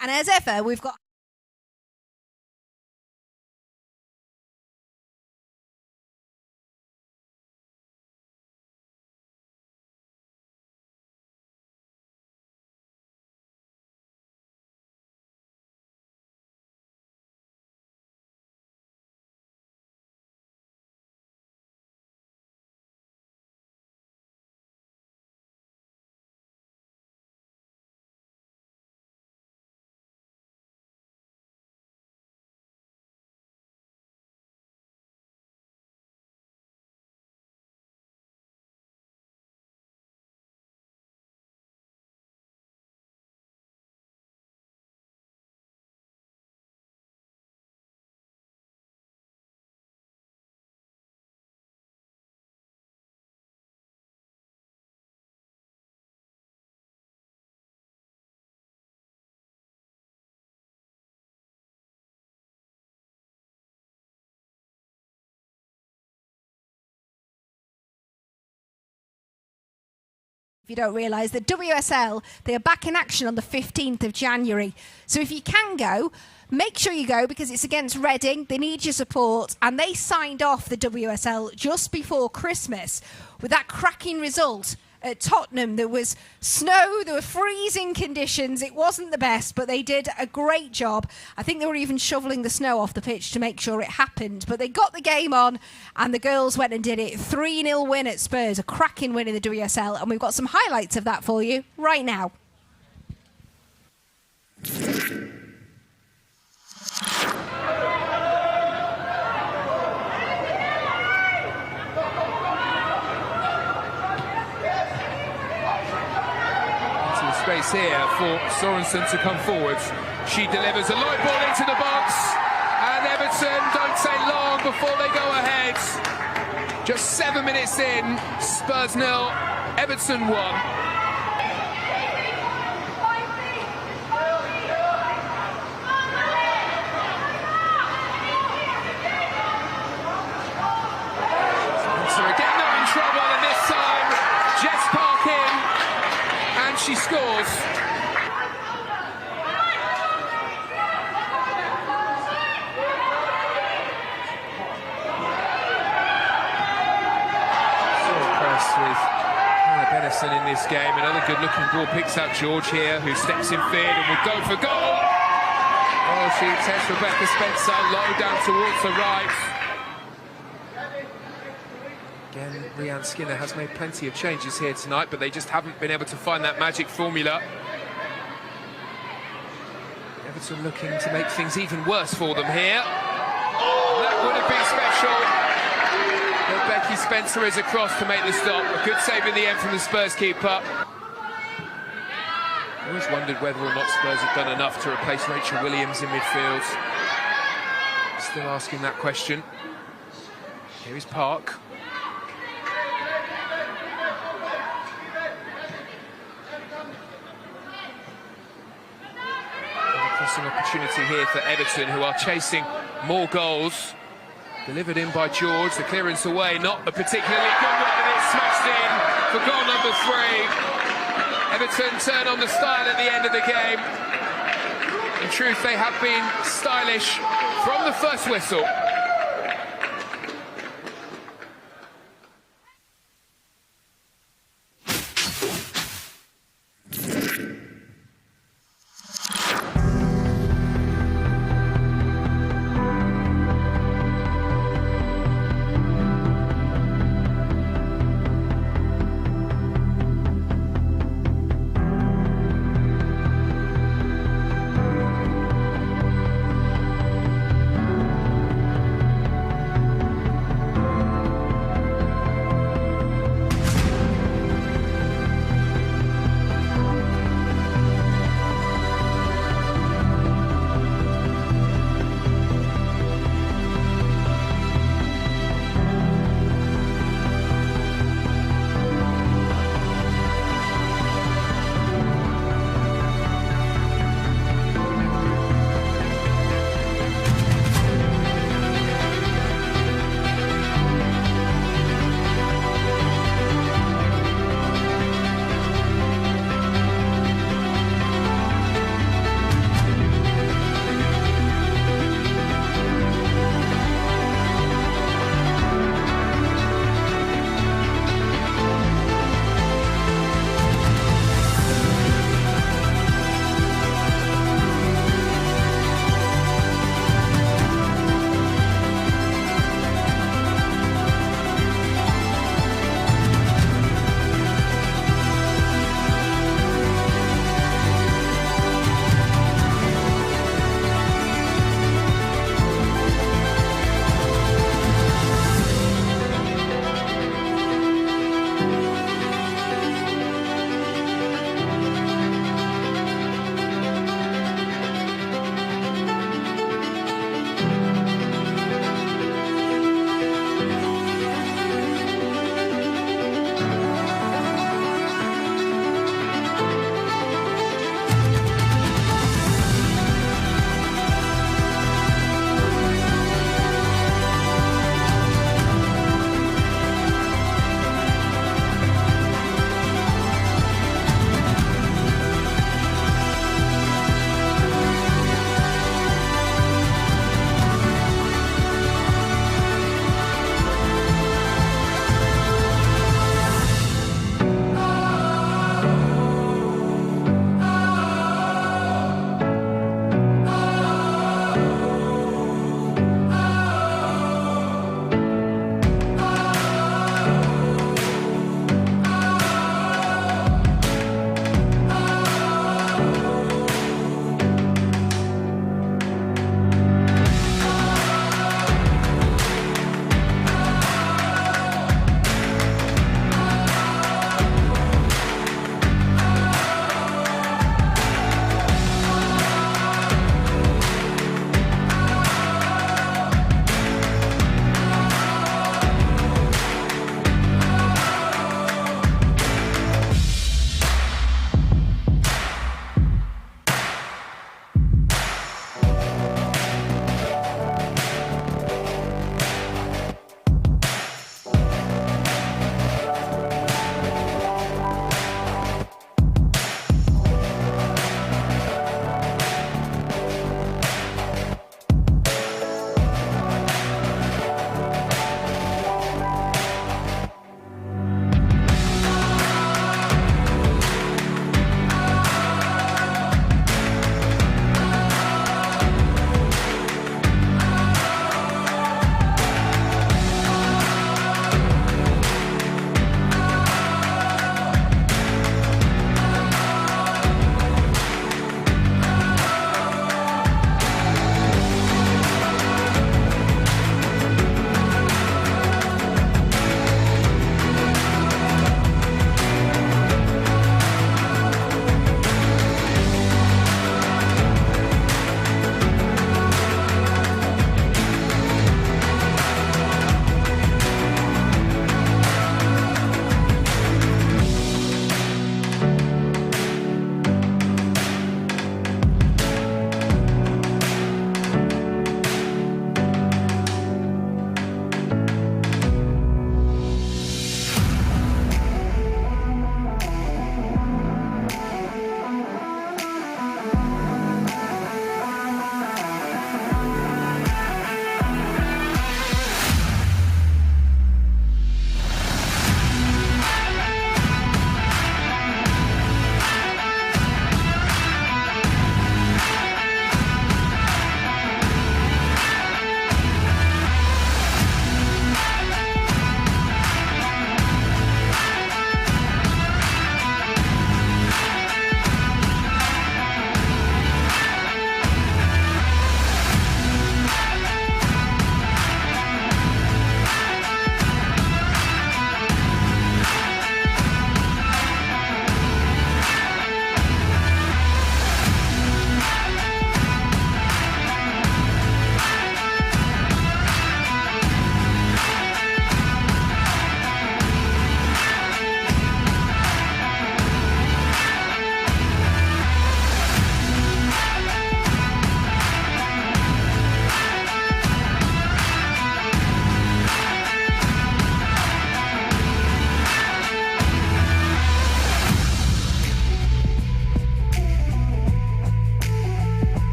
And as ever, we've got... If you don't realise that WSL, they are back in action on the 15th of January. So if you can go, make sure you go because it's against Reading. They need your support. And they signed off the WSL just before Christmas with that cracking result at Tottenham. There was snow, there were freezing conditions. It wasn't the best, but they did a great job. I think they were even shoveling the snow off the pitch to make sure it happened. But they got the game on and the girls went and did it. 3-0 win at Spurs, a cracking win in the WSL. And we've got some highlights of that for you right now. Space here for Sorensen to come forward. She delivers a light ball into the box, and Everton don't take long before they go ahead. Just 7 minutes in, Spurs 0, Everton 1. She scores. So impressed with Goodison in this game. Another good-looking ball picks out George here, who steps in field and will go for goal. Oh, she tests Rebecca Spencer low down towards the right. Again, Rianne Skinner has made plenty of changes here tonight, but they just haven't been able to find that magic formula. Everton looking to make things even worse for them here. That would have been special. But Becky Spencer is across to make the stop. A good save in the end from the Spurs keeper. I always wondered whether or not Spurs had done enough to replace Rachel Williams in midfield. Still asking that question. Here is Park. An opportunity here for Everton, who are chasing more goals. Delivered in by George, the clearance away, not a particularly good one, and it's smashed in for goal number 3. Everton turn on the style at the end of the game. In truth, they have been stylish from the first whistle.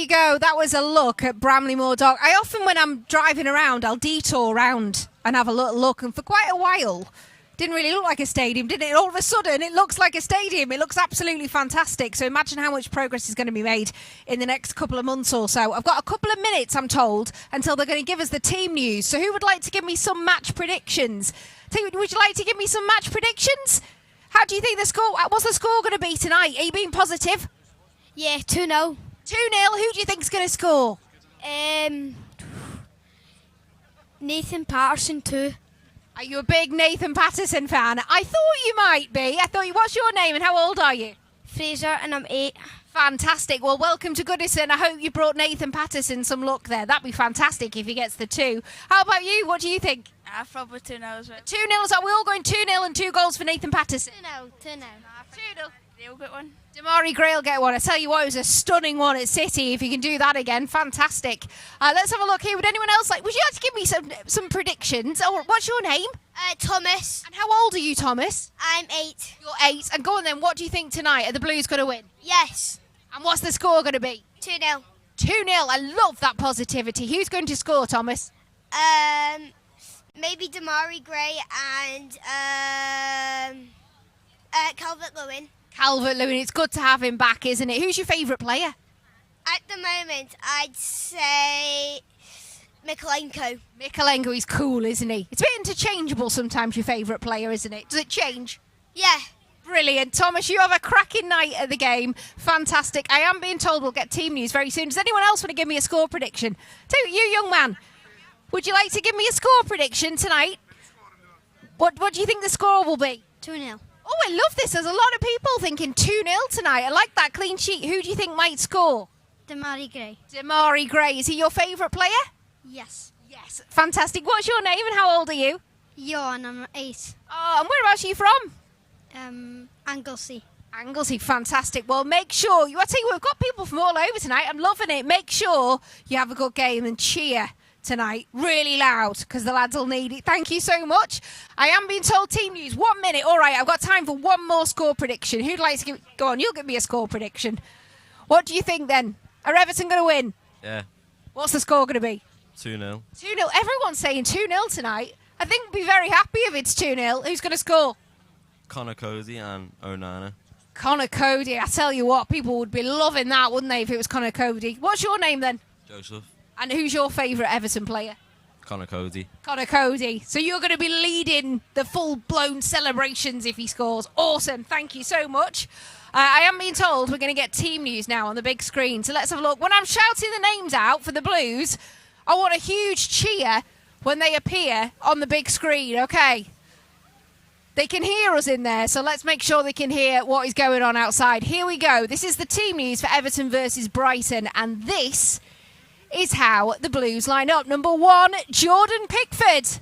you go. That was a look at Bramley Moor Dock. I often, when I'm driving around, I'll detour around and have a little look. And for quite a while, didn't really look like a stadium, did it? All of a sudden, it looks like a stadium. It looks absolutely fantastic. So imagine how much progress is going to be made in the next couple of months or so. I've got a couple of minutes, I'm told, until they're going to give us the team news. So who would like to give me some match predictions? Would you like to give me some match predictions? How do you think the score, what's the score going to be tonight? Are you being positive? Yeah, 2-0. 2-0. Who do you think's going to score? Nathan Patterson 2. Are you a big Nathan Patterson fan? I thought you might be. What's your name and how old are you? Fraser, and I'm 8. Fantastic. Well, welcome to Goodison. I hope you brought Nathan Patterson some luck there. That'd be fantastic if he gets the 2. How about you? What do you think? Probably 2-0 as well. 2-0. So we're all going 2-0 and 2 goals for Nathan Patterson. 2-0. 2-0. They'll get one. Damari Gray will get one. I tell you what, it was a stunning one at City. If you can do that again, fantastic. Let's have a look here. Would anyone else would you like to give me some predictions? Oh, what's your name? Thomas. And how old are you, Thomas? I'm 8. You're 8. And go on then, what do you think tonight? Are the Blues going to win? Yes. And what's the score going to be? 2-0. 2-0. I love that positivity. Who's going to score, Thomas? Maybe Damari Gray and calvert-lewin. Calvert-Lewin. It's good to have him back, isn't it? Who's your favourite player? At the moment, I'd say Mikalenko. Mikalenko, he's cool, isn't he? It's a bit interchangeable sometimes, your favourite player, isn't it? Does it change? Yeah. Brilliant. Thomas, you have a cracking night at the game. Fantastic. I am being told we'll get team news very soon. Does anyone else want to give me a score prediction? You, young man, would you like to give me a score prediction tonight? What do you think the score will be? 2-0. Oh, I love this. There's a lot of people thinking 2-0 tonight. I like that clean sheet. Who do you think might score? Damari Gray. Damari Gray. Is he your favourite player? Yes. Yes. Fantastic. What's your name and how old are you? Jon, I'm 8. Oh, and whereabouts are you from? Anglesey. Anglesey, fantastic. Well, make sure, I tell you what, we've got people from all over tonight. I'm loving it. Make sure you have a good game and cheer tonight really loud because the lads will need it. Thank you so much. I am being told team news. 1 minute. All right, I've got time for one more score prediction. Who'd like to go on? You'll give me a score prediction. What do you think then? Are Everton going to win? Yeah. What's the score going to be? 2-0. 2-0. Everyone's saying 2-0 tonight. I think we'll be very happy if it's 2-0. Who's going to score? Connor Cody and Onana. Connor Cody. I tell you what, people would be loving that, wouldn't they, if it was Connor Cody? What's your name then? Joseph. And who's your favourite Everton player? Connor Cody. Connor Cody. So you're going to be leading the full-blown celebrations if he scores. Awesome. Thank you so much. I am being told we're going to get team news now on the big screen. So let's have a look. When I'm shouting the names out for the Blues, I want a huge cheer when they appear on the big screen, okay? They can hear us in there, so let's make sure they can hear what is going on outside. Here we go. This is the team news for Everton versus Brighton, and this is how the Blues line up. Number 1, Jordan Pickford.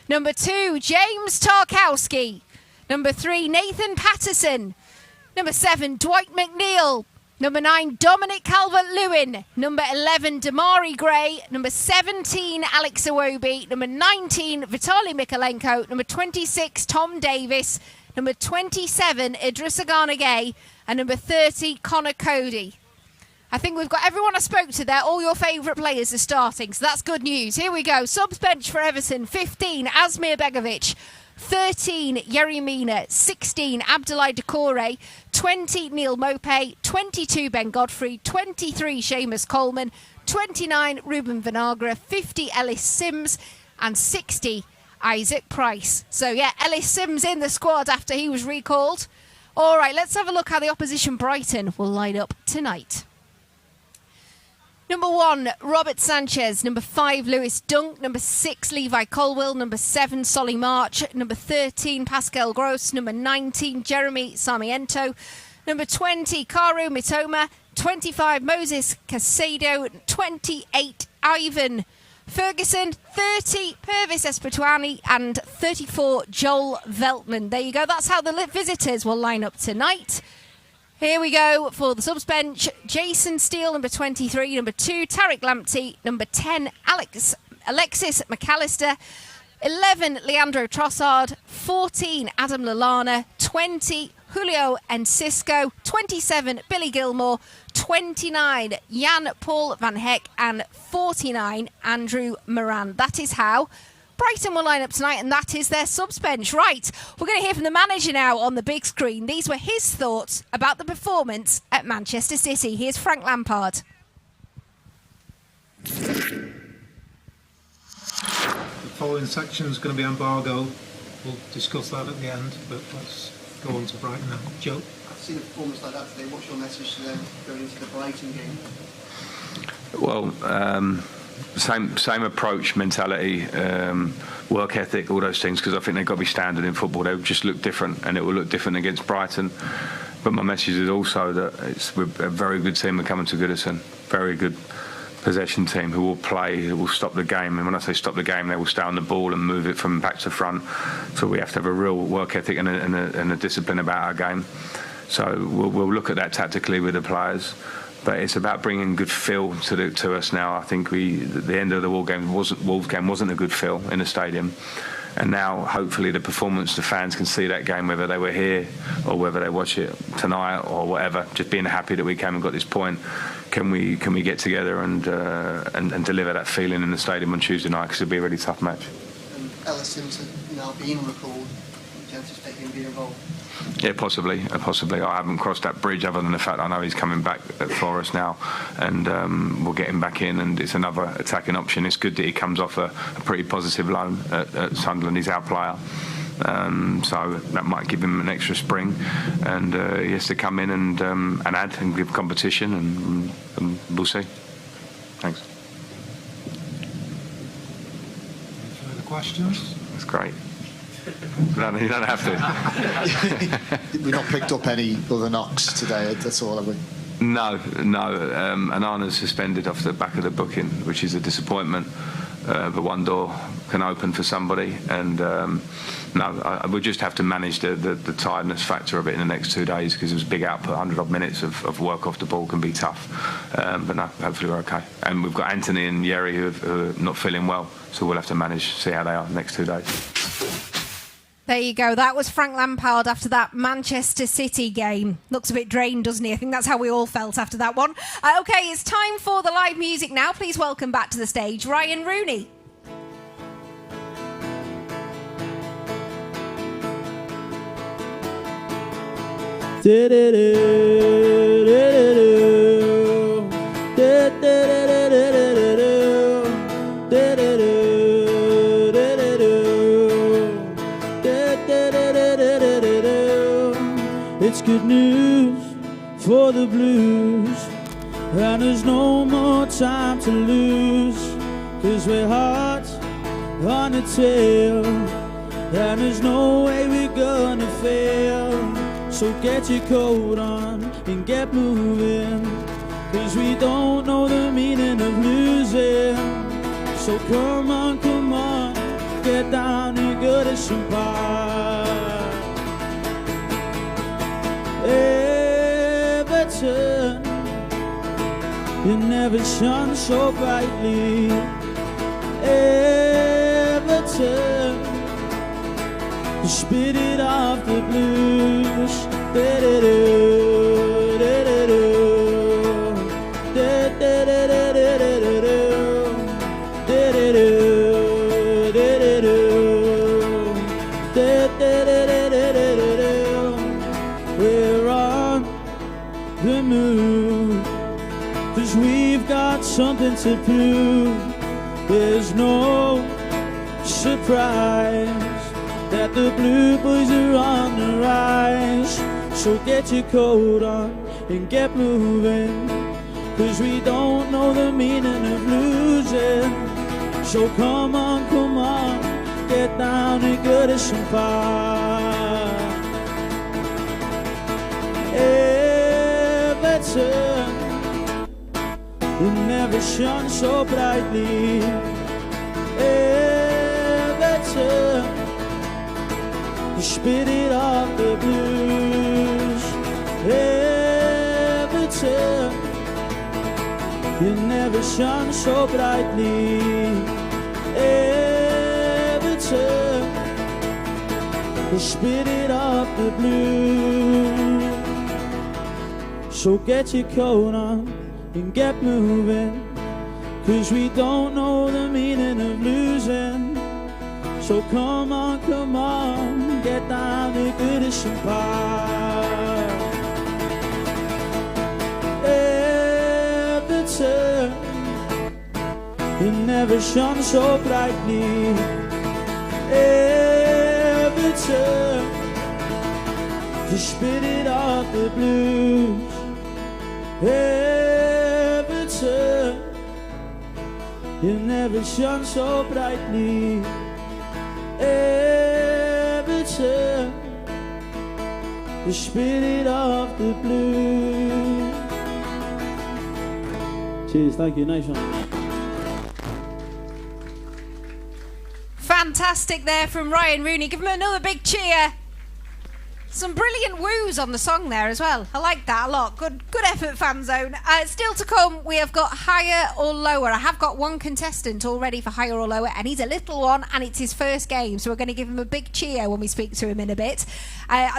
Number 2, James Tarkowski. Number 3, Nathan Patterson. Number 7, Dwight McNeil. Number 9, Dominic Calvert-Lewin. Number 11, Damari Gray. Number 17, Alex Iwobi. Number 19, Vitaly Mikalenko. Number 26, Tom Davis. Number 27, Idrissa Gana Gueye. And number 30, Connor Cody. I think we've got everyone I spoke to there. All your favourite players are starting, so that's good news. Here we go. Subs bench for Everton. 15, Asmir Begovic. 13, Yerry Mina. 16, Abdoulaye Doucouré. 20, Neil Mopé. 22, Ben Godfrey. 23, Seamus Coleman. 29, Ruben Vinagre. 50, Ellis Sims. And 60, Isaac Price. So, yeah, Ellis Sims in the squad after he was recalled. All right, let's have a look how the opposition Brighton will line up tonight. Number 1, Robert Sanchez. Number 5, Lewis Dunk. Number 6, Levi Colwill. Number 7, Solly March. Number 13, Pascal Gross. Number 19, Jeremy Sarmiento. Number 20, Karu Mitoma. 25, Moses Casado. 28, Ivan Ferguson. 30, Purvis Espirituani. And 34, Joel Veltman. There you go. That's how the visitors will line up tonight. Here we go for the subs bench. Jason Steele, number 23. Number 2, Tariq Lamptey. Number 10, Alexis McAllister. 11, Leandro Trossard. 14, Adam Lallana. 20, Julio Enciso, 27 Billy Gilmore, 29 Jan Paul van Heck and 49 Andrew Moran. That is how Brighton will line up tonight, and that is their subs bench. Right, we're going to hear from the manager now on the big screen. These were his thoughts about the performance at Manchester City. Here's Frank Lampard. The following section is going to be embargo. We'll discuss that at the end, but let's go on to Brighton now. Joe? I've seen a performance like that today. What's your message to them going into the Brighton game? Well, same approach, mentality, work ethic, all those things, because I think they've got to be standard in football. They'll just look different, and it will look different against Brighton. But my message is also that we're a very good team are coming to Goodison. Very good possession team who will play, who will stop the game. And when I say stop the game, they will stay on the ball and move it from back to front. So we have to have a real work ethic and a discipline about our game. So we'll look at that tactically with the players. But it's about bringing good feel to us now. I think the end of the Wolves game wasn't a good feel in the stadium. And now, hopefully, the performance, the fans can see that game, whether they were here or whether they watch it tonight or whatever. Just being happy that we came and got this point. Can we get together and deliver that feeling in the stadium on Tuesday night? Because it'll be a really tough match. Ellison's now being recalled. Do you anticipate him being involved? Yeah, possibly. I haven't crossed that bridge other than the fact I know he's coming back for us now, and we'll get him back in, and it's another attacking option. It's good that he comes off a pretty positive loan at Sunderland. He's our player, so that might give him an extra spring, and he has to come in and add and give competition, and we'll see. Thanks. Any further questions? That's great. No, you don't have to. We've not picked up any other knocks today, that's all, have we? No. Anana's suspended off the back of the booking, which is a disappointment. But one door can open for somebody, and we'll just have to manage the tiredness factor of it in the next 2 days, because it was a big output. 100-odd minutes of work off the ball can be tough. But no, hopefully we're okay. And we've got Anthony and Yerry who are not feeling well, so we'll have to see how they are the next 2 days. There you go. That was Frank Lampard after that Manchester City game. Looks a bit drained, doesn't he? I think that's how we all felt after that one. OK, it's time for the live music now. Please welcome back to the stage Ryan Rooney. It's good news for the Blues, and there's no more time to lose, 'cause we're hot on the tail, and there's no way we're gonna fail. So get your coat on and get moving, 'cause we don't know the meaning of losing. So come on, get down to Goodison Park. Everton, you never shone so brightly. Everton, you spit it off the Blues. We're on the move, 'cause we've got something to prove. There's no surprise that the Blue Boys are on the rise. So get your coat on and get moving, 'cause we don't know the meaning of losing. So come on, get down to Goodison Park. Everton, you never shone so brightly. Everton, you spit it off the Blues. Everton, you never shone so brightly. Everton, the spirit of the blues. So get your coat on and get moving, 'cause we don't know the meaning of losing. So come on, get down to Goodison Park. Everton, it never shone so brightly. Everton, the spirit of the blues. Everton, you never shone so brightly. Everton, the spirit of the blues. Cheers, thank you, nice one. Fantastic there from Ryan Rooney. Give him another big cheer. Some brilliant woos on the song there as well. I like that a lot. Good effort, fan zone. Still to come, we have got higher or lower. I have got one contestant all ready for higher or lower, and he's a little one, and it's his first game, so we're going to give him a big cheer when we speak to him in a bit.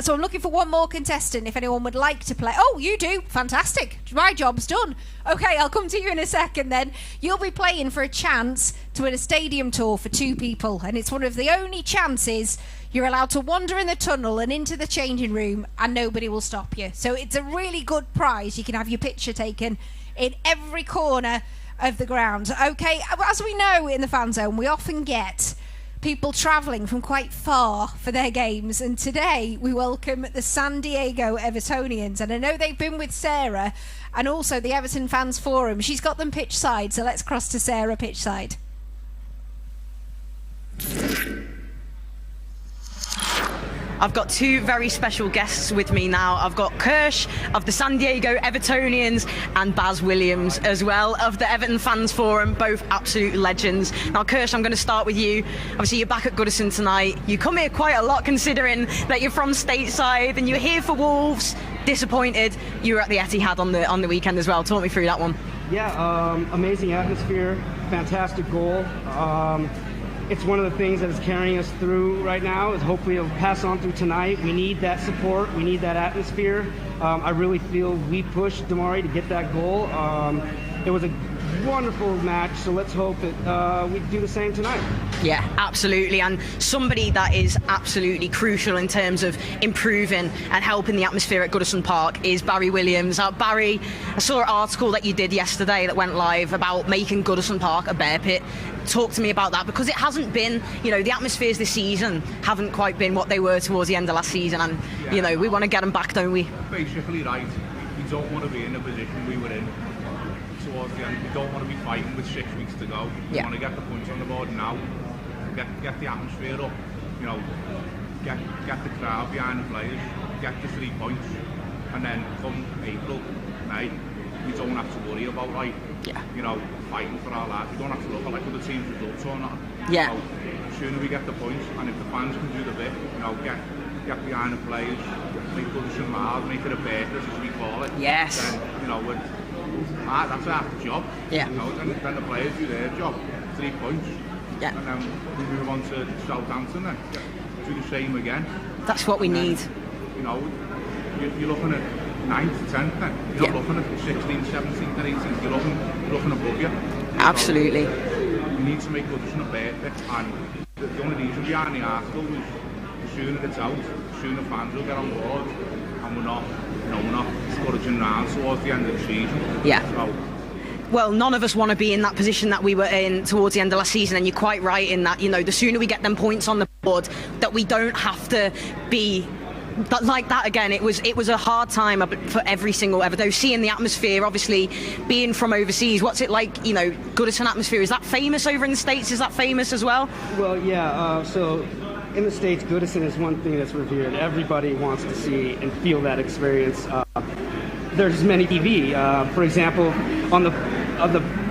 So I'm looking for one more contestant if anyone would like to play. Oh, you do? Fantastic. My job's done. Okay, I'll come to you in a second then. You'll be playing for a chance to win a stadium tour for 2 people, and it's one of the only chances you're allowed to wander in the tunnel and into the changing room and nobody will stop you. So it's a really good prize. You can have your picture taken in every corner of the ground. Okay, as we know in the fan zone, we often get people travelling from quite far for their games, and today we welcome the San Diego Evertonians, and I know they've been with Sarah and also the Everton Fans Forum. She's got them pitch side, so let's cross to Sarah pitch side. I've got 2 very special guests with me now. I've got Kirsch of the San Diego Evertonians and Baz Williams as well of the Everton Fans Forum, both absolute legends. Now, Kirsch, I'm going to start with you. Obviously, you're back at Goodison tonight. You come here quite a lot considering that you're from stateside and you're here for Wolves. Disappointed you were at the Etihad on the weekend as well. Talk me through that one. Yeah, amazing atmosphere, fantastic goal. It's one of the things that is carrying us through right now, is hopefully it'll pass on through tonight. We need that support, we need that atmosphere. I really feel we pushed Damari to get that goal. It was a wonderful match, so let's hope that we do the same tonight. Yeah, absolutely, and somebody that is absolutely crucial in terms of improving and helping the atmosphere at Goodison Park is Barry Williams. Barry, I saw an article that you did yesterday that went live about making Goodison Park a bear pit. Talk to me about that, because it hasn't been, the atmospheres this season haven't quite been what they were towards the end of last season, and we want to get them back, don't we? Basically, right, we don't want to be in the position we were in towards the end. We don't want to be fighting with 6 weeks to go. We want to get the points on the board now, get the atmosphere up, get the crowd behind the players, get the 3 points, and then come April, May, we don't have to worry about fighting for our lives. We don't have to look at like other teams' results or not. Yeah. The sooner we get the points, and if the fans can do the bit, get behind the players, make Goodison miles, make it a basis as we call it. Yes. Then that's half the job. Yeah. Then the players do their job, 3 points. Yeah. And then we move on to Southampton then. Do the same again. That's what we need. You're looking at 9th, 10th then. You're not looking at 16th, 17th and 18th. You're looking above you. Absolutely. So we need to make Goodison a better bit, and the only reason behind the article was the sooner it's out, the sooner fans will get on board, and we're not discouraging round towards the end of the season. Yeah. So, well, none of us want to be in that position that we were in towards the end of last season, and you're quite right in that, the sooner we get them points on the board, that we don't have to be like that again. It was a hard time for every single ever, though. Seeing the atmosphere, obviously being from overseas, what's it like, Goodison atmosphere? Is that famous over in the States? Is that famous as well? Well, yeah, so in the States, Goodison is one thing that's revered. Everybody wants to see and feel that experience. There's many TV. For example, on the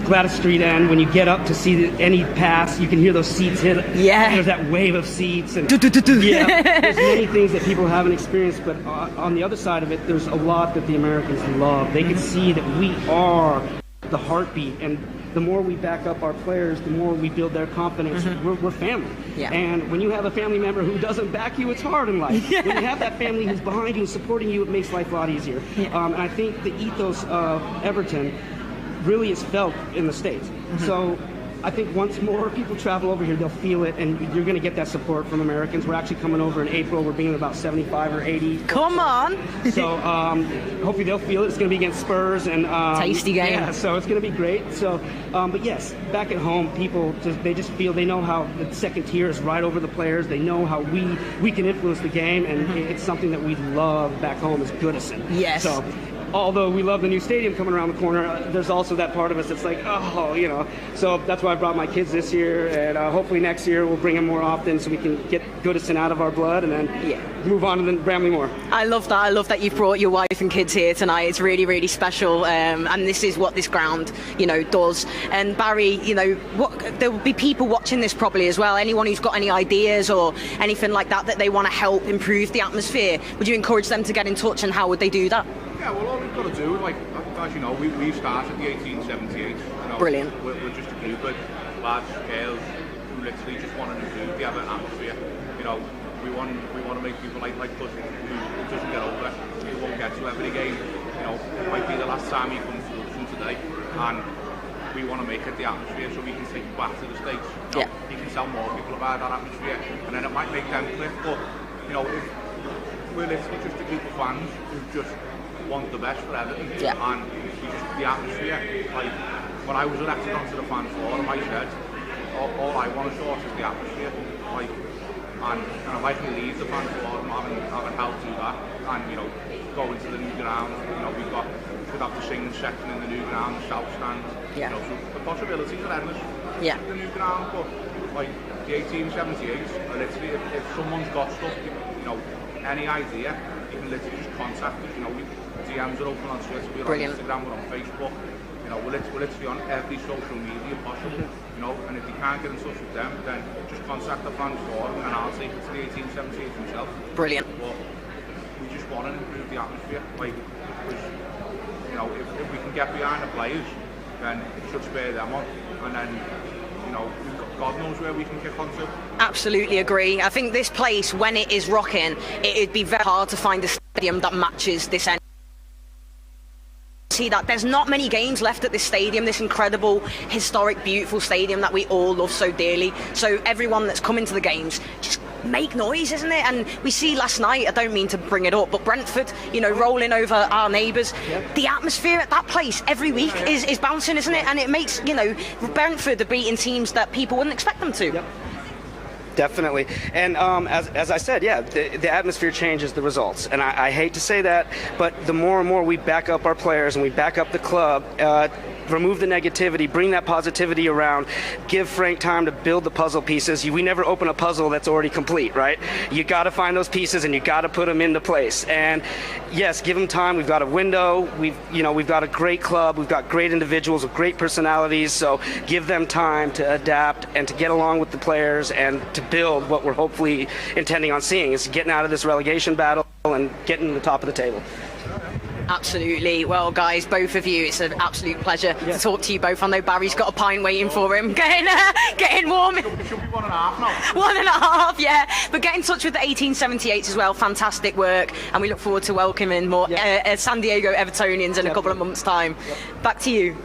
Gladys Street end, when you get up to see any pass, you can hear those seats hit. Yeah. There's that wave of seats. And yeah, there's many things that people haven't experienced, but on the other side of it, there's a lot that the Americans love. They can see that we are the heartbeat, and the more we back up our players, the more we build their confidence. We're family. Yeah. And when you have a family member who doesn't back you, it's hard in life. Yeah. When you have that family who's behind you, supporting you, it makes life a lot easier. And I think the ethos of Everton really is felt in the States. So I think once more people travel over here, they'll feel it, and you're going to get that support from Americans. We're actually coming over in April. We're bringing about 75 or 80. Come on! So hopefully they'll feel it. It's going to be against Spurs. And tasty game. Yeah, so it's going to be great. So, but yes, back at home, people, they just feel, they know how the second tier is right over the players. They know how we can influence the game, and it's something that we love back home is Goodison. Yes. So, although we love the new stadium coming around the corner, there's also that part of us that's like, oh, you know. So that's why I brought my kids this year, and hopefully next year we'll bring them more often so we can get Goodison out of our blood and then move on to the Bramley-Moore. I love that. I love that you've brought your wife and kids here tonight. It's really, really special, and this is what this ground, you know, does. And Barry, you know, there will be people watching this probably as well. Anyone who's got any ideas or anything like that they want to help improve the atmosphere, would you encourage them to get in touch, and how would they do that? Yeah, well, all we've got to do, like, as you know, we started the 1878. You know, brilliant. We're just a group of lads, girls, who literally just want to improve the Everton atmosphere. You know, we want to make people like us who doesn't get over, who won't get to every game. You know, it might be the last time he comes to Goodison today, and we want to make it the atmosphere so we can take it back to the States. You know, you can tell more people about that atmosphere, and then it might make them click. But you know, if we're literally just a group of fans who just want the best for Everton, and the atmosphere. Like when I was elected onto the fan forum, I said, all I want to sort is the atmosphere. Like, and if I can leave the fan forum having helped do that, and you know, go into the new ground. You know, we could have the singing section in the new ground, the south stand. You know, so the possibilities are endless. Yeah. The new ground, but like the 1878, literally, if someone's got stuff, you know, any idea, you can literally just contact us. You know, DMs are open on Twitter, we're on Instagram, we're on Facebook. You know, we're literally on every social media possible. You know, and if you can't get in touch with them, then just contact the fan forum, and I'll take it to the 1878 himself. Brilliant. But we just want to improve the atmosphere. Like, because, you know, if we can get behind the players, then it should spur them on, and then, you know, God knows where we can kick on to. Absolutely agree. I think this place, when it is rocking, it'd be very hard to find a stadium that matches this end. See that there's not many games left at this stadium, this incredible, historic, beautiful stadium that we all love so dearly. So everyone that's coming to the games, just make noise, isn't it? And we see last night, I don't mean to bring it up, but Brentford, you know, rolling over our neighbours. The atmosphere at that place every week is bouncing, isn't it? And it makes, you know, Brentford are beating teams that people wouldn't expect them to. Definitely. And as I said, the atmosphere changes the results. And I hate to say that, but the more and more we back up our players and we back up the club, remove the negativity, bring that positivity around, give Frank time to build the puzzle pieces. We never open a puzzle that's already complete, right? You got to find those pieces and you got to put them into place. And yes, give them time. We've got a window. We've got a great club. We've got great individuals with great personalities. So give them time to adapt and to get along with the players and to build what we're hopefully intending on seeing, is getting out of this relegation battle and getting to the top of the table. Absolutely. Well, guys, both of you, it's an absolute pleasure to talk to you both. I know Barry's got a pint waiting for him. Getting warm. It should be 1.5 now. 1.5, yeah. But get in touch with the 1878 as well. Fantastic work. And we look forward to welcoming more San Diego Evertonians in a couple of months' time. Back to you.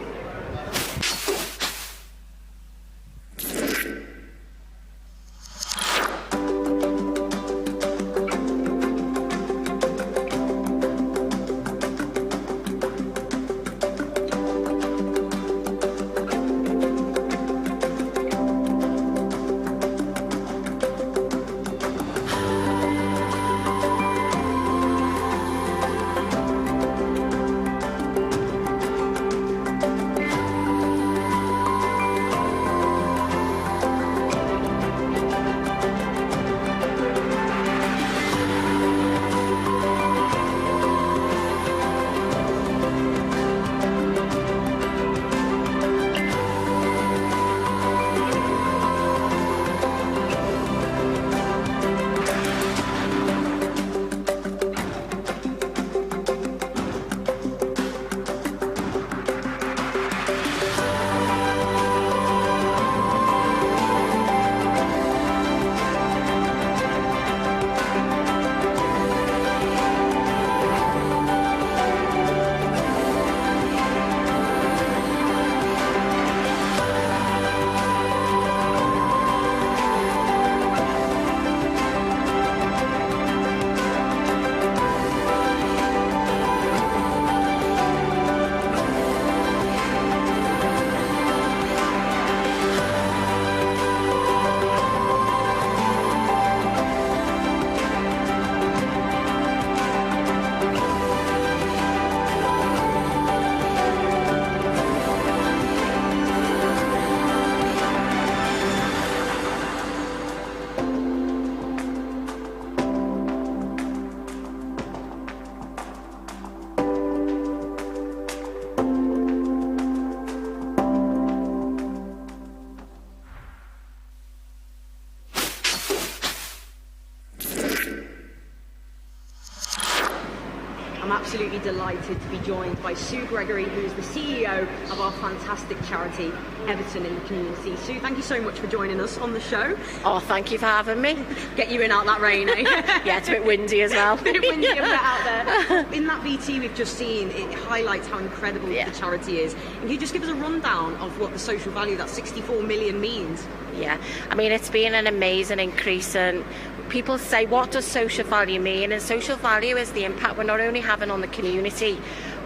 I'm absolutely delighted to be joined by Sue Gregory, who is the CEO of our fantastic charity, Everton in the Community. Sue, thank you so much for joining us on the show. Oh, thank you for having me. Get you in out that rain, eh? Yeah, it's a bit windy as well. A bit windy and wet out there. In that VT we've just seen, it highlights how incredible the charity is. And can you just give us a rundown of what the social value, that 64 million, means? Yeah, I mean, it's been an amazing increase, and people say, what does social value mean? And social value is the impact we're not only having on the community,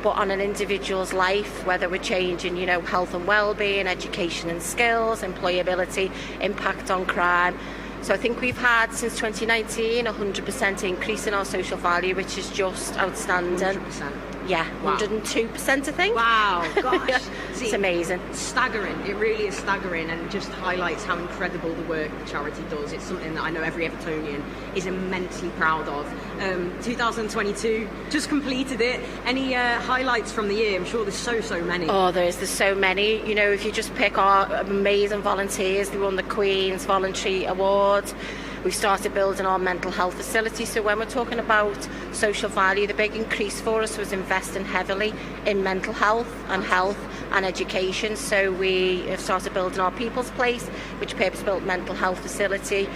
but on an individual's life, whether we're changing, you know, health and well-being, education and skills, employability, impact on crime. So I think we've had, since 2019, 100% increase in our social value, which is just outstanding. 100%. Yeah, wow. 102%, I think. Wow, gosh. See, it's amazing. Staggering. It really is staggering, and just highlights how incredible the work the charity does. It's something that I know every Evertonian is immensely proud of. 2022, just completed it. Any highlights from the year? I'm sure there's so many. Oh, there's so many. You know, if you just pick our amazing volunteers, they won the Queen's Voluntary Award. We've started building our mental health facility. So when we're talking about social value, the big increase for us was investing heavily in mental health and education. So we have started building our People's Place, which purpose-built mental health facility.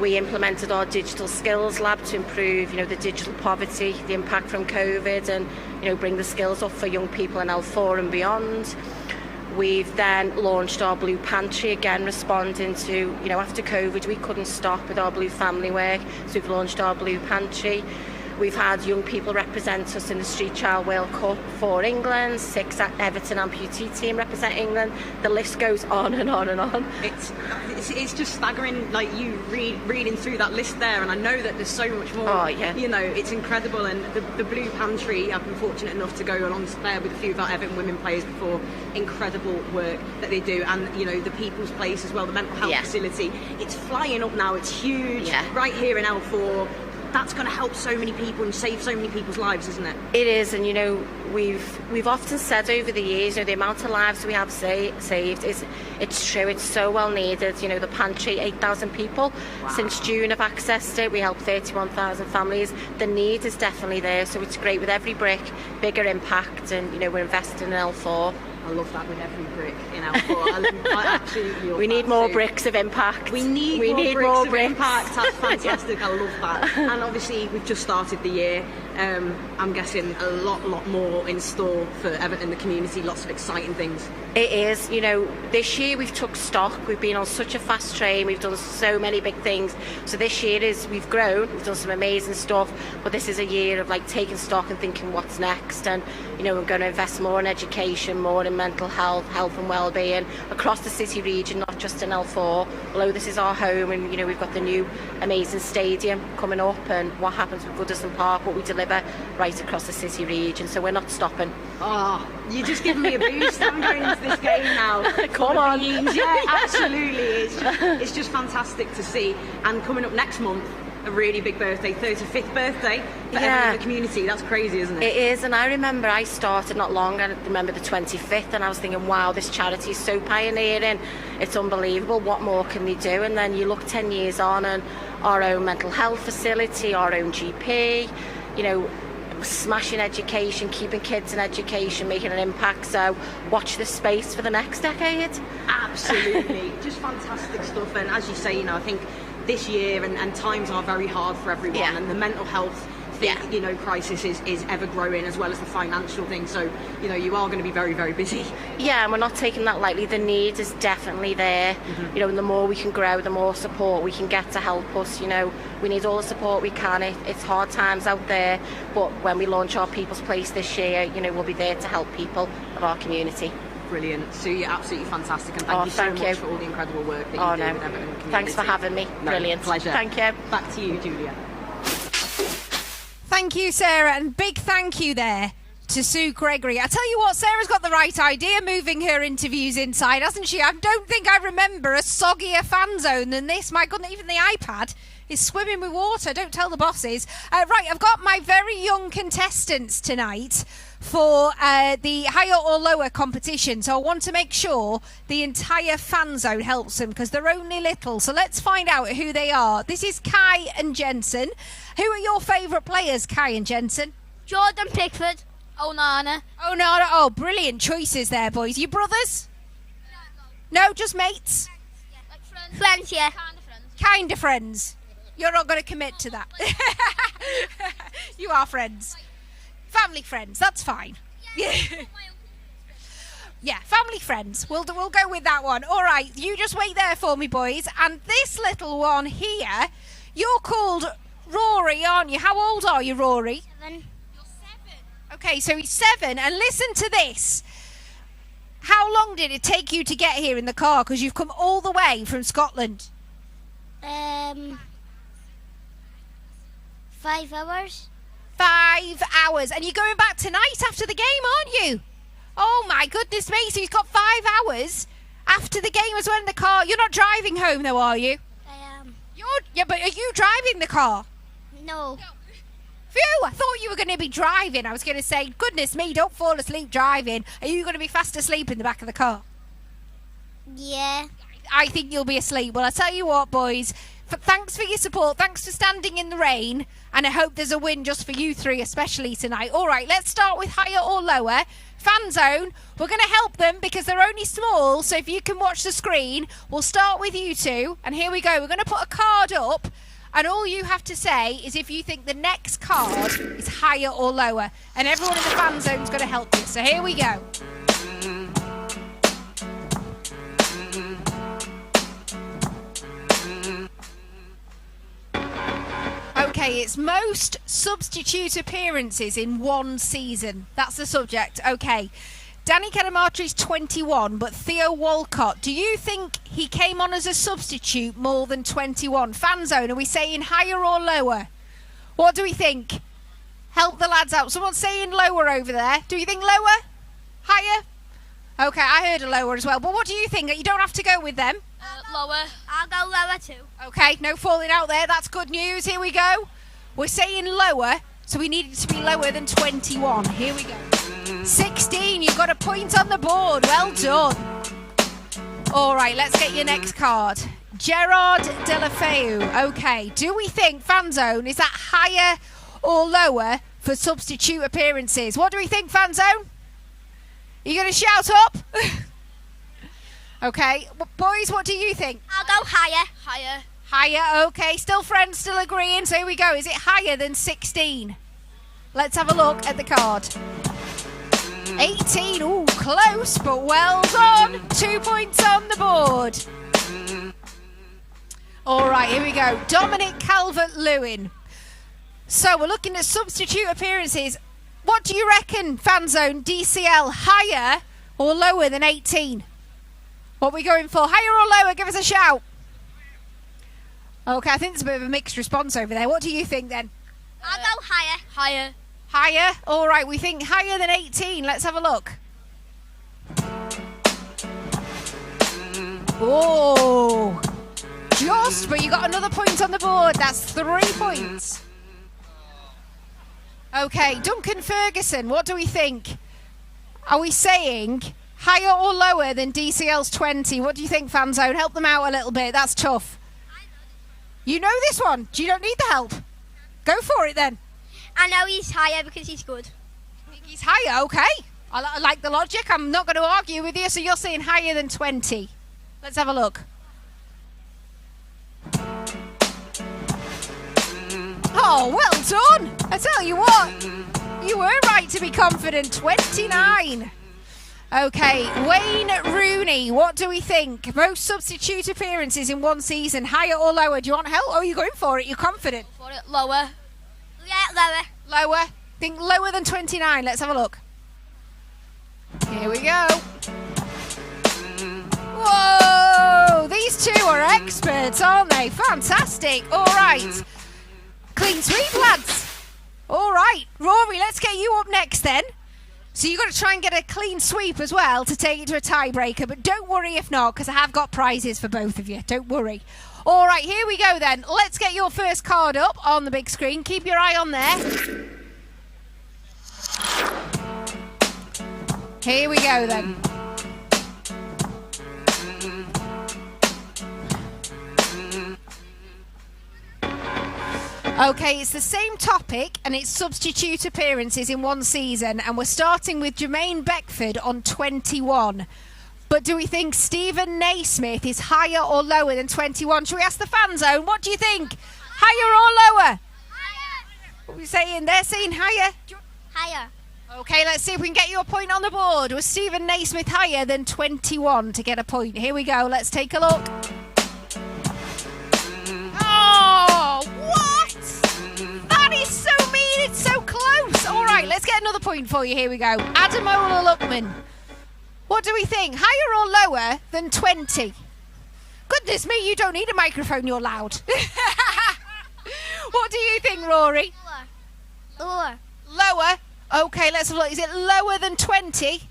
We implemented our digital skills lab to improve, you know, the digital poverty, the impact from COVID, and, you know, bring the skills up for young people in L4 and beyond. We've then launched our Blue Pantry, again responding to, you know, after COVID we couldn't stop with our Blue family work, so we've launched our Blue Pantry. We've had young people represent us in the Street Child World Cup for England, 6 at Everton amputee team represent England. The list goes on and on and on. It's just staggering, like you reading through that list there, and I know that there's so much more. Oh, yeah. You know, it's incredible, and the Blue Pantry, I've been fortunate enough to go along there with a few of our Everton women players before. Incredible work that they do, and you know, the People's Place as well, the mental health facility. It's flying up now. It's huge, right here in L4. That's going to help so many people and save so many people's lives, isn't it? It is, and you know, we've often said over the years, you know, the amount of lives we have saved it's true. It's so well needed. You know, the pantry, 8,000 people since June have accessed it. We help 31,000 families. The need is definitely there, so it's great with every brick, bigger impact, and you know, we're investing in L4. I love that, with every brick in L4. I absolutely love we need more bricks of impact. We need more bricks of impact. That's fantastic. I love that. And obviously, we've just started the year. I'm guessing a lot more in store for Everton in the community. Lots of exciting things. It is. You know, this year we've took stock. We've been on such a fast train. We've done so many big things. So this year we've grown. We've done some amazing stuff. But this is a year of like taking stock and thinking what's next. And you know, we're going to invest more in education, more in mental health and well-being across the city region, not just in L4. Although this is our home, and you know, we've got the new amazing stadium coming up, and what happens with Goodison Park, what we deliver right across the city region. So we're not stopping. Oh, you're just giving me a boost. I'm going into this game now. Come on. Yeah, absolutely. It's just fantastic to see. And coming up next month, a really big birthday, 35th birthday for everyone in the community. That's crazy, isn't it? It is, and I remember I started not long, I remember the 25th, and I was thinking, wow, this charity is so pioneering, it's unbelievable, what more can they do? And then you look 10 years on, and our own mental health facility, our own GP, you know, smashing education, keeping kids in education, making an impact. So watch this space for the next decade. Absolutely. Just fantastic stuff. And as you say, you know, I think this year and times are very hard for everyone, and the mental health thing, you know, crisis is ever growing, as well as the financial thing. So, you know, you are going to be very busy. Yeah, and we're not taking that lightly. The need is definitely there. You know, and the more we can grow, the more support we can get to help us. You know, we need all the support we can. It's hard times out there, but when we launch our People's Place this year, you know, we'll be there to help people of our community. Brilliant. Sue, you're absolutely fantastic, and thank you so much for all the incredible work that you do with Everton community. Thanks for having me. Brilliant. Pleasure. Thank you. Back to you, Giulia. Thank you, Sarah, and big thank you there to Sue Gregory. I tell you what, Sarah's got the right idea moving her interviews inside, hasn't she? I don't think I remember a soggier fan zone than this. My goodness, even the iPad is swimming with water. Don't tell the bosses. Right, I've got my very young contestants tonight for the higher or lower competition. So I want to make sure the entire fan zone helps them, because they're only little. So let's find out who they are. This is Kai and Jensen. Who are your favourite players, Kai and Jensen? Jordan Pickford. Onana. Onana. Oh, brilliant choices there, boys. You brothers? No, just mates. Friends, yeah. Kind of friends. You're not going to commit to that. You are friends. Family friends. That's fine. Yeah. Yeah, family friends. We'll go with that one. All right, you just wait there for me, boys. And this little one here, you're called Rory, aren't you? How old are you, Rory? 7. Okay, so he's 7. And listen to this. How long did it take you to get here in the car? Because you've come all the way from Scotland. 5 hours. 5 hours. And you're going back tonight after the game, aren't you? Oh my goodness me, so he's got 5 hours after the game as well in the car. You're not driving home though, are you? I am. Yeah, but are you driving the car? No. Phew, I thought you were going to be driving. I was going to say, goodness me, don't fall asleep driving. Are you going to be fast asleep in the back of the car? Yeah. I think you'll be asleep. Well, I tell you what, boys, thanks for your support. Thanks for standing in the rain. And I hope there's a win just for you three, especially tonight. All right, let's start with higher or lower. Fan zone, we're going to help them because they're only small. So if you can watch the screen, we'll start with you two. And here we go. We're going to put a card up. And all you have to say is if you think the next card is higher or lower. And everyone in the fan zone is going to help you. So here we go. Okay, it's most substitute appearances in one season. That's the subject. Okay. Danny Cadamartri's 21, but Theo Walcott, do you think he came on as a substitute more than 21? Fan zone, are we saying higher or lower? What do we think? Help the lads out. Someone's saying lower over there. Do you think lower? Higher? Okay, I heard a lower as well. But what do you think? You don't have to go with them. Lower. I'll go lower too. Okay, no falling out there. That's good news. Here we go. We're saying lower, so we need it to be lower than 21. Here we go. 16, you've got a point on the board. Well done. All right, let's get your next card. Gerard Delafeu. Okay, do we think, fan zone, is that higher or lower for substitute appearances? What do we think, fan zone? Are you going to shout up? Okay, boys, what do you think? I'll go higher. Higher. Higher, okay. Still friends, still agreeing. So here we go. Is it higher than 16? Let's have a look at the card. 18, ooh, close, but well done. 2 points on the board. All right, here we go. Dominic Calvert-Lewin. So we're looking at substitute appearances. What do you reckon, fan zone, DCL, higher or lower than 18? What are we going for? Higher or lower? Give us a shout. Okay, I think there's a bit of a mixed response over there. What do you think then? I'll go higher. Higher. Higher? All right, we think higher than 18. Let's have a look. Oh, just, but you got another point on the board. That's 3 points. Okay, Duncan Ferguson, what do we think? Are we saying higher or lower than DCL's 20? What do you think, fan zone? Help them out a little bit. That's tough. You know this one. You don't need the help. Go for it then. I know he's higher because he's good. He's higher, okay. I like the logic. I'm not going to argue with you. So you're saying higher than 20. Let's have a look. Oh, well done. I tell you what, you were right to be confident. 29. Okay, Wayne Rooney, what do we think? Most substitute appearances in one season, higher or lower? Do you want help? Oh, you're going for it. You're confident. For it, lower. Yeah, lower. Lower. Think lower than 29. Let's have a look. Here we go. Whoa! These two are experts, aren't they? Fantastic. All right. Clean sweep, lads. All right. Rory, let's get you up next then. So you've got to try and get a clean sweep as well to take it to a tiebreaker. But don't worry if not, because I have got prizes for both of you. Don't worry. All right, here we go then. Let's get your first card up on the big screen. Keep your eye on there. Here we go then. Okay, it's the same topic and it's substitute appearances in one season, and we're starting with Jermaine Beckford on 21. But do we think Stephen Naismith is higher or lower than 21? Should we ask the fan zone? What do you think? Higher or lower? Higher. What are we saying? They're saying higher. Higher. Okay, let's see if we can get you a point on the board. Was Stephen Naismith higher than 21 to get a point? Here we go. Let's take a look. Oh, what? That is so mean. It's so close. All right, let's get another point for you. Here we go. Adamola Luckman. What do we think? Higher or lower than 20? Goodness me, you don't need a microphone. You're loud. What do you think, Rory? Lower. Lower? Okay, let's have a look. Is it lower than 20?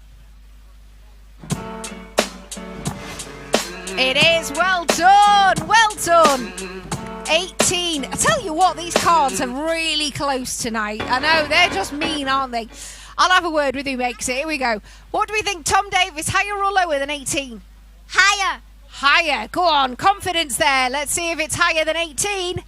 It is. Well done. Well done. 18. I tell you what, these cards are really close tonight. I know, they're just mean, aren't they? I'll have a word with who makes it. Here we go. What do we think, Tom Davis? Higher or lower than 18? Higher. Higher. Go on. Confidence there. Let's see if it's higher than 18.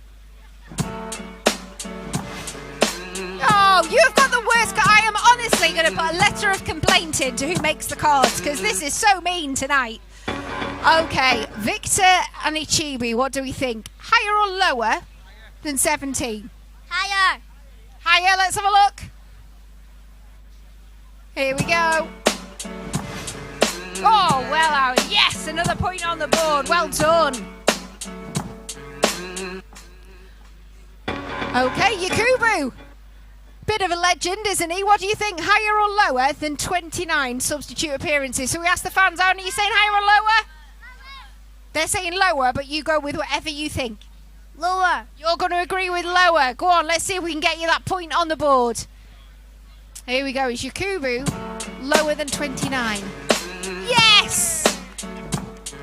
Oh, you've got the worst card. I am honestly going to put a letter of complaint in to who makes the cards, because this is so mean tonight. Okay, Victor Anichibi, what do we think? Higher or lower than 17? Higher. Higher, let's have a look. Here we go. Oh, well, yes, another point on the board. Well done. Okay, Yakubu. Bit of a legend, isn't he? What do you think? Higher or lower than 29 substitute appearances? So we ask the fans, are you saying higher or lower? They're saying lower, but you go with whatever you think. Lower. You're going to agree with lower. Go on, let's see if we can get you that point on the board. Here we go. Is Yakubu lower than 29? Yes!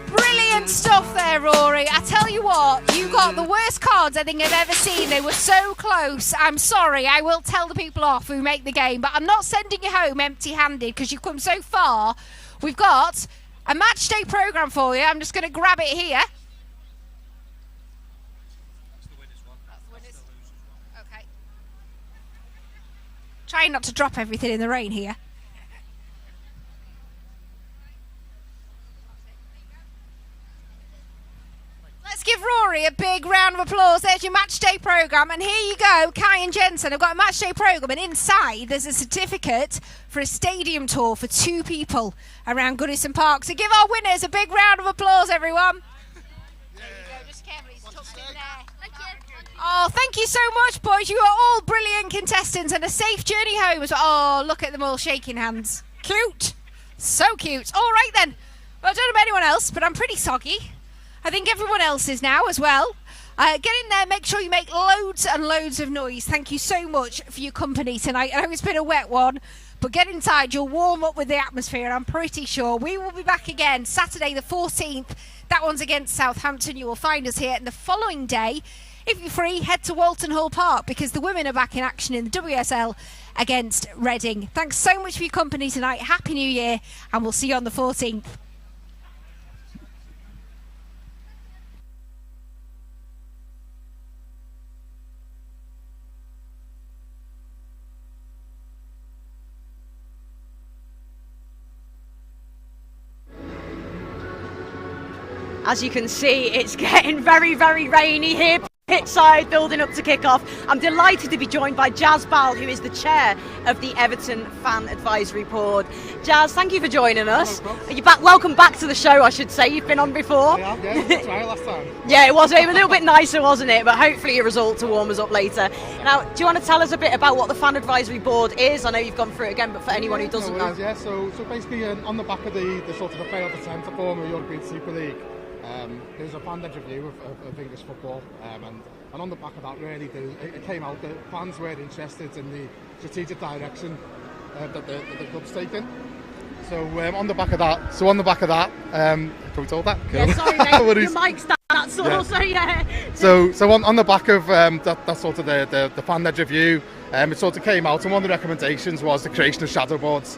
Brilliant stuff there, Rory. I tell you what, you got the worst cards I think I've ever seen. They were so close. I'm sorry. I will tell the people off who make the game, but I'm not sending you home empty-handed because you've come so far. We've got a match day programme for you. I'm just going to grab it here. Okay. Trying not to drop everything in the rain here. Let's give Rory a big round of applause. There's your match day programme. And here you go, Kai and Jensen. I've got a match day programme, and inside there's a certificate for a stadium tour for 2 people around Goodison Park. So give our winners a big round of applause, everyone. There you go, just carefully, it's tucked in there. Thank you. Oh, thank you so much, boys. You are all brilliant contestants, and a safe journey home as well. Oh, look at them all shaking hands. Cute. So cute. All right then. Well, I don't know about anyone else, but I'm pretty soggy. I think everyone else is now as well. Get in there, make sure you make loads and loads of noise. Thank you so much for your company tonight. I know it's been a wet one, but get inside, you'll warm up with the atmosphere, I'm pretty sure. We will be back again Saturday the 14th. That one's against Southampton. You will find us here. And the following day, if you're free, head to Walton Hall Park because the women are back in action in the WSL against Reading. Thanks so much for your company tonight. Happy New Year, and we'll see you on the 14th. As you can see, it's getting very, very rainy here, pitch side, building up to kick-off. I'm delighted to be joined by Jazz Bould, who is the chair of the Everton Fan Advisory Board. Jazz, thank you for joining us. Are you back? Welcome back to the show, I should say. You've been on before. Yeah, that's right, last time. Yeah, it was a little bit nicer, wasn't it? But hopefully a result to warm us up later. Now, do you want to tell us a bit about what the Fan Advisory Board is? I know you've gone through it again, but for anyone who doesn't know. Yeah, so basically on the back of the sort of the failed attempt to form a European Super League, there's a fan-led review of English football, and on the back of that, really, it came out that fans were interested in the strategic direction that the club's taken. So on the back of that, can we talk that? Cool. Yeah, sorry, mate. Your mic's down. That's all. Yeah. So yeah. So on the back of that sort of the fan-led review, it sort of came out, and one of the recommendations was the creation of shadow boards.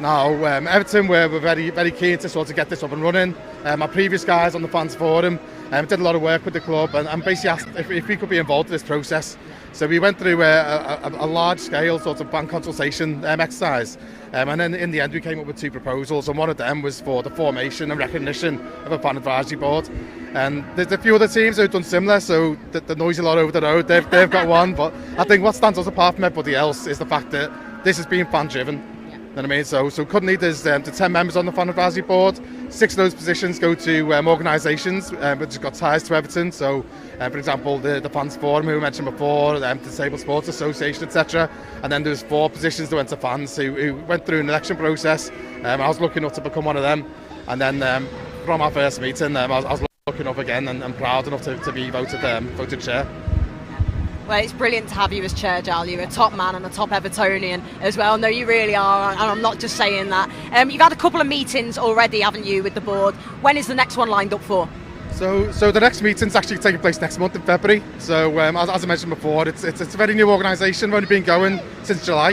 Now, Everton were very, very keen to sort of get this up and running. My previous guys on the fans forum did a lot of work with the club and basically asked if we could be involved in this process. So we went through a large-scale sort of plan consultation exercise, and then in the end we came up with 2 proposals, and one of them was for the formation and recognition of a fan advisory board. And there's a few other teams who've done similar, so the noisy lot over the road, they've got one, but I think what stands us apart from everybody else is the fact that this has been fan-driven. You know what I mean? So currently there's the 10 members on the fan advisory board. 6 of those positions go to organisations which have got ties to Everton. So, for example, the Fans Forum, who we mentioned before, the Disabled Sports Association, etc. And then there's 4 positions that went to fans who went through an election process. I was lucky enough to become one of them. And then from our first meeting, I was lucky enough again and proud enough to be voted chair. Well, it's brilliant to have you as chair, Giulia. You're a top man and a top Evertonian as well. No, you really are, and I'm not just saying that. You've had a couple of meetings already, haven't you, with the board? When is the next one lined up for? So the next meeting's actually taking place next month in February. So as I mentioned before, it's a very new organisation. We've only been going since July.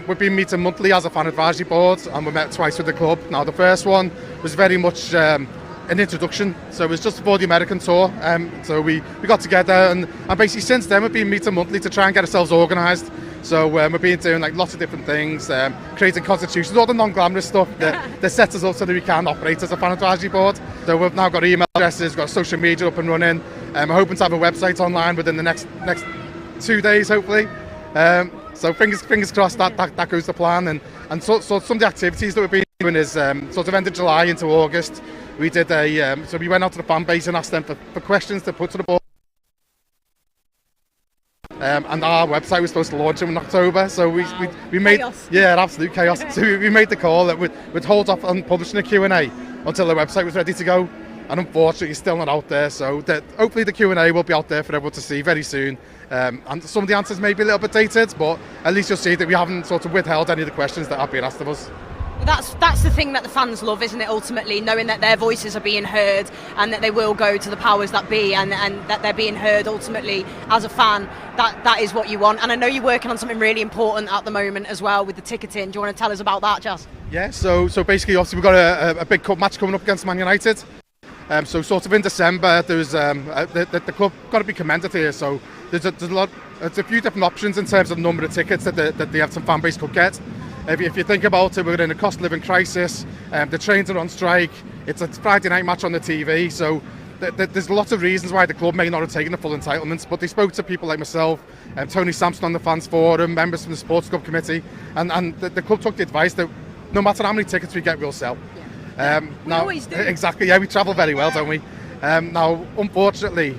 We've been meeting monthly as a fan advisory board, and we met twice with the club. Now the first one was very much an introduction, so it was just before the American tour. So we got together, and basically since then we've been meeting monthly to try and get ourselves organised. So we've been doing like lots of different things, creating constitutions, all the non-glamorous stuff that sets us up so that we can operate as a fan advisory board. So we've now got email addresses, got social media up and running. We're hoping to have a website online within the next 2 days, hopefully. So fingers crossed that goes to plan. And so some of the activities that we've been doing is sort of end of July into August. We did so we went out to the fan base and asked them for questions to put to the board. And our website was supposed to launch in October, so we made chaos. Yeah, absolute chaos. So we made the call that we'd hold off on publishing a Q&A until the website was ready to go, and unfortunately it's still not out there. So hopefully the Q&A will be out there for everyone to see very soon. And some of the answers may be a little bit dated, but at least you'll see that we haven't sort of withheld any of the questions that have been asked of us. That's the thing that the fans love, isn't it, ultimately, knowing that their voices are being heard and that they will go to the powers that be and that they're being heard ultimately as a fan. That is what you want. And I know you're working on something really important at the moment as well with the ticketing. Do you want to tell us about that, Jazz? Yeah, so basically obviously we've got a big cup match coming up against Man United. So sort of in December, there's the club got to be commended here. So there's a few different options in terms of the number of tickets that the Everton fan base could get. If you think about it, we're in a cost of living crisis. The trains are on strike. It's a Friday night match on the TV. So there's lots of reasons why the club may not have taken the full entitlements. But they spoke to people like myself, Tony Sampson on the Fans Forum, members from the Sports Club Committee, and the club took the advice that no matter how many tickets we get, we'll sell. We always do. Exactly, yeah, we travel very well, don't we? Now, unfortunately,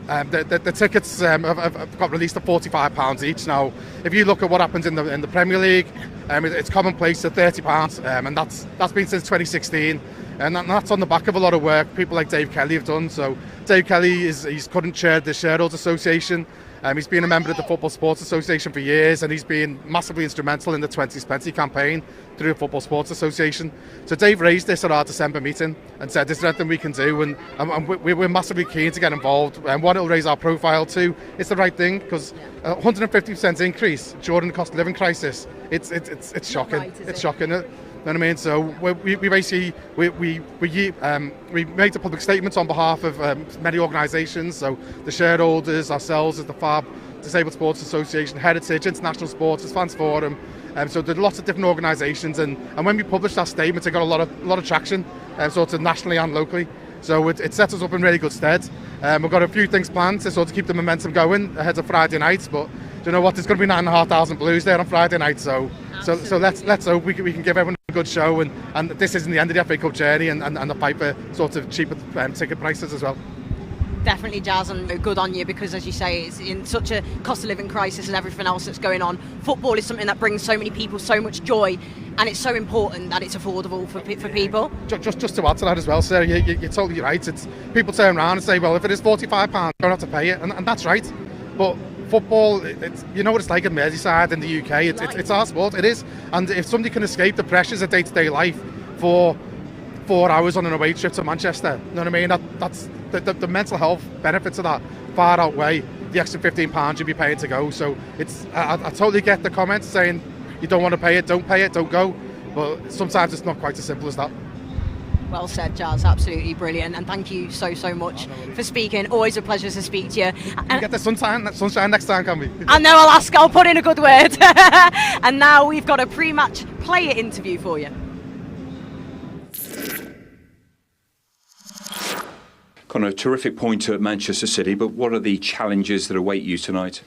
the tickets have got released at £45 each. Now, if you look at what happens in the Premier League, it's commonplace at £30, and that's been since 2016. And that's on the back of a lot of work people like Dave Kelly have done. So Dave Kelly he's current chair of the Shareholders Association. He's been a member of the Football Sports Association for years, and he's been massively instrumental in the 2020 campaign through the Football Sports Association. So Dave raised this at our December meeting and said, "Is there anything we can do?" And we're massively keen to get involved. And what it'll raise our profile to, it's the right thing, because 150% increase during the cost of living crisis, it's shocking. Right, it's shocking. You know what I mean? So we basically we made a public statement on behalf of many organisations. So the shareholders, ourselves as the FAB, Disabled Sports Association, Heritage, International Sports, Fans Forum. So there's lots of different organisations, and when we published our statement, it got a lot of traction, sort of nationally and locally. So it sets us up in really good stead. We've got a few things planned to sort of keep the momentum going ahead of Friday night, but do you know what? There's going to be 9,500 Blues there on Friday night, so let's hope we can give everyone a good show, and this isn't the end of the FA Cup journey, and the fight for sort of cheaper ticket prices as well. Definitely, Jazz, and good on you, because as you say, it's in such a cost of living crisis and everything else that's going on. Football is something that brings so many people so much joy, and it's so important that it's affordable for people. Just to add to that as well, Sarah, you're totally right. It's people turn around and say, well, if it is £45, you don't have to pay it, and that's right. But football, you know what it's like in Merseyside in the UK. It's our sport. It is, and if somebody can escape the pressures of day-to-day life for 4 hours on an away trip to Manchester, you know what I mean? That's the mental health benefits of that far outweigh the extra £15 you'd be paying to go. So I totally get the comments saying you don't want to pay it, don't go. But sometimes it's not quite as simple as that. Well said, Jazz. Absolutely brilliant. And thank you so much for speaking. Always a pleasure to speak to you. We get the sunshine next time, can we? I know, I'll put in a good word. And now we've got a pre-match player interview for you. Connor, a terrific point at Manchester City, but what are the challenges that await you tonight?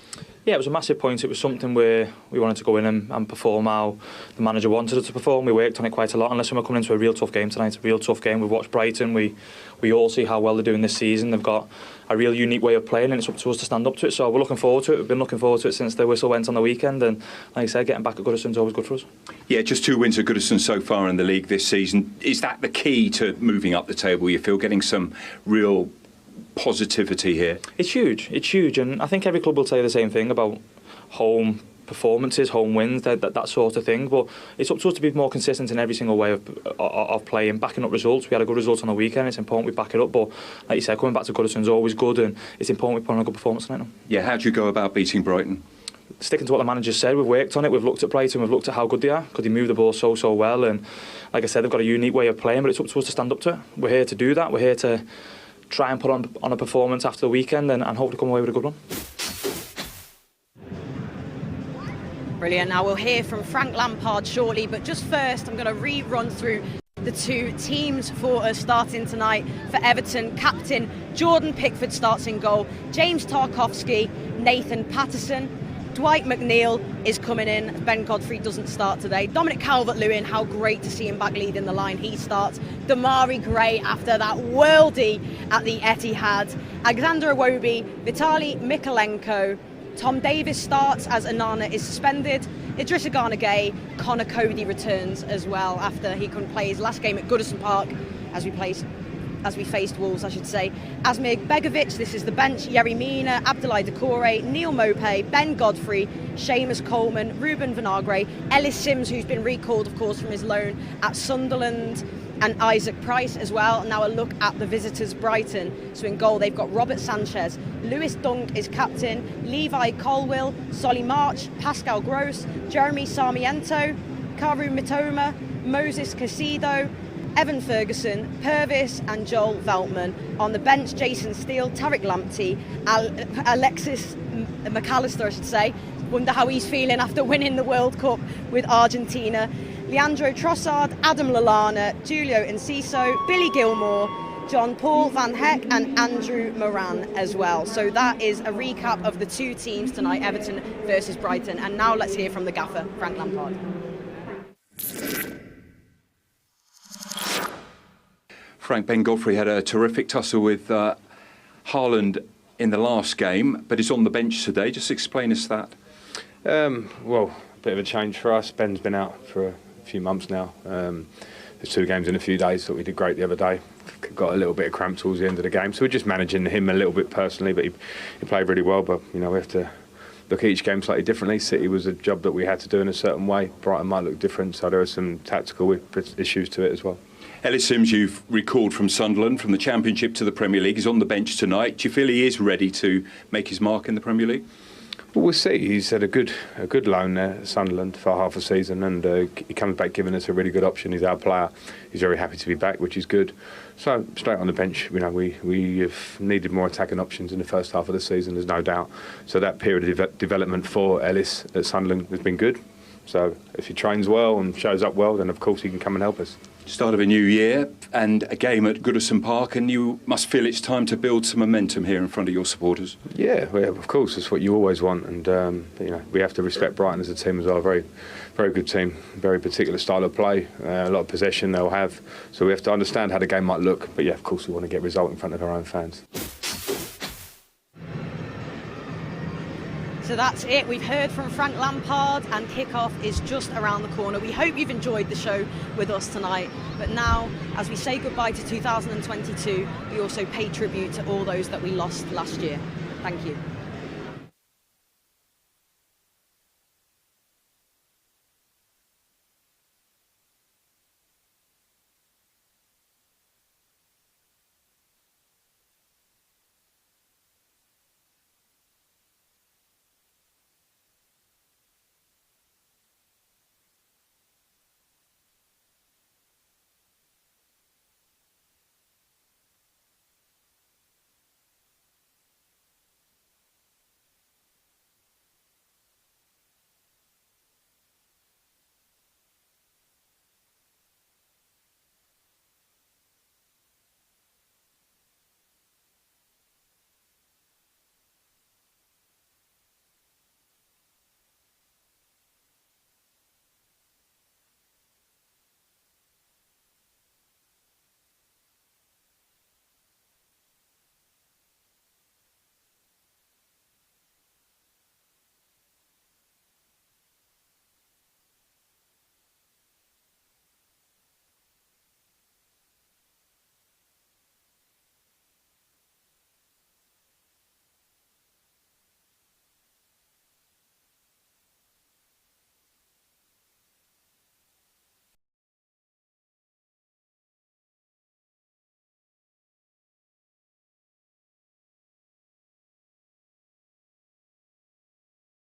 Yeah, it was a massive point. It was something where we wanted to go in and perform how the manager wanted us to perform. We worked on it quite a lot. And listen, we're coming into a real tough game tonight. A real tough game. We've watched Brighton. We all see how well they're doing this season. They've got a real unique way of playing, and it's up to us to stand up to it. So we're looking forward to it. We've been looking forward to it since the whistle went on the weekend. And like I said, getting back at Goodison is always good for us. Yeah, just 2 wins at Goodison so far in the league this season. Is that the key to moving up the table, you feel, getting some real positivity here? It's huge, and I think every club will say the same thing about home performances, home wins, that sort of thing. But it's up to us to be more consistent in every single way of playing, backing up results. We had a good result on the weekend. It's important we back it up. But like you said, coming back to Goodison is always good, and it's important we put on a good performance tonight. Yeah, how do you go about beating Brighton? Sticking to what the manager said. We've worked on it. We've looked at Brighton. We've looked at how good they are, because they move the ball so well. And like I said, they've got a unique way of playing. But it's up to us to stand up to it. We're here to do that. We're here to try and put on a performance after the weekend and hopefully come away with a good one. Brilliant. Now we'll hear from Frank Lampard shortly, but just first I'm going to rerun through the two teams for us starting tonight. For Everton, captain Jordan Pickford starts in goal, James Tarkowski, Nathan Patterson, Dwight McNeil is coming in, Ben Godfrey doesn't start today, Dominic Calvert-Lewin, how great to see him back leading the line, he starts, Damari Gray after that worldie at the Etihad, Alexander Iwobi, Vitali Mikalenko, Tom Davis starts as Onana is suspended. Idrissa Gana Gueye, Connor Cody returns as well after he couldn't play his last game at Goodison Park as we faced Wolves, I should say. Asmir Begovic, this is the bench. Yerry Mina, Abdoulaye Doucouré, Neil Maupay, Ben Godfrey, Seamus Coleman, Ruben Vinagre, Ellis Sims, who's been recalled, of course, from his loan at Sunderland, and Isaac Price as well. Now a look at the visitors, Brighton. So in goal, they've got Robert Sanchez, Lewis Dunk is captain, Levi Colwill, Solly March, Pascal Gross, Jeremy Sarmiento, Karu Mitoma, Moses Casido, Evan Ferguson, Purvis and Joel Veltman. On the bench, Jason Steele, Tariq Lamptey, Alexis McAllister, I should say. Wonder how he's feeling after winning the World Cup with Argentina. Leandro Trossard, Adam Lallana, Julio Enciso, Billy Gilmore, John Paul Van Heck and Andrew Moran as well. So that is a recap of the two teams tonight, Everton versus Brighton. And now let's hear from the gaffer, Frank Lampard. Frank, Ben Godfrey had a terrific tussle with Haaland in the last game, but he's on the bench today. Just explain us that. Well, a bit of a change for us. Ben's been out for a few months now. There's 2 games in a few days. Thought we did great the other day. Got a little bit of cramp towards the end of the game, so we're just managing him a little bit personally. But he played really well. But you know, we have to look at each game slightly differently. City was a job that we had to do in a certain way. Brighton might look different, so there are some tactical issues to it as well. Ellis Sims, you've recalled from Sunderland, from the Championship to the Premier League. He's on the bench tonight. Do you feel he is ready to make his mark in the Premier League? Well, we'll see. He's had a good loan there at Sunderland for half a season, and he comes back giving us a really good option. He's our player. He's very happy to be back, which is good. So straight on the bench, you know, we have needed more attacking options in the first half of the season. There's no doubt. So that period of development for Ellis at Sunderland has been good. So if he trains well and shows up well, then of course he can come and help us. Start of a new year and a game at Goodison Park, and you must feel it's time to build some momentum here in front of your supporters. Yeah, well, of course, that's what you always want, and you know, we have to respect Brighton as a team as well. Very, very good team, very particular style of play, a lot of possession they'll have, so we have to understand how the game might look. But yeah, of course, we want to get a result in front of our own fans. So that's it. We've heard from Frank Lampard and kickoff is just around the corner. We hope you've enjoyed the show with us tonight. But now, as we say goodbye to 2022, we also pay tribute to all those that we lost last year. Thank you.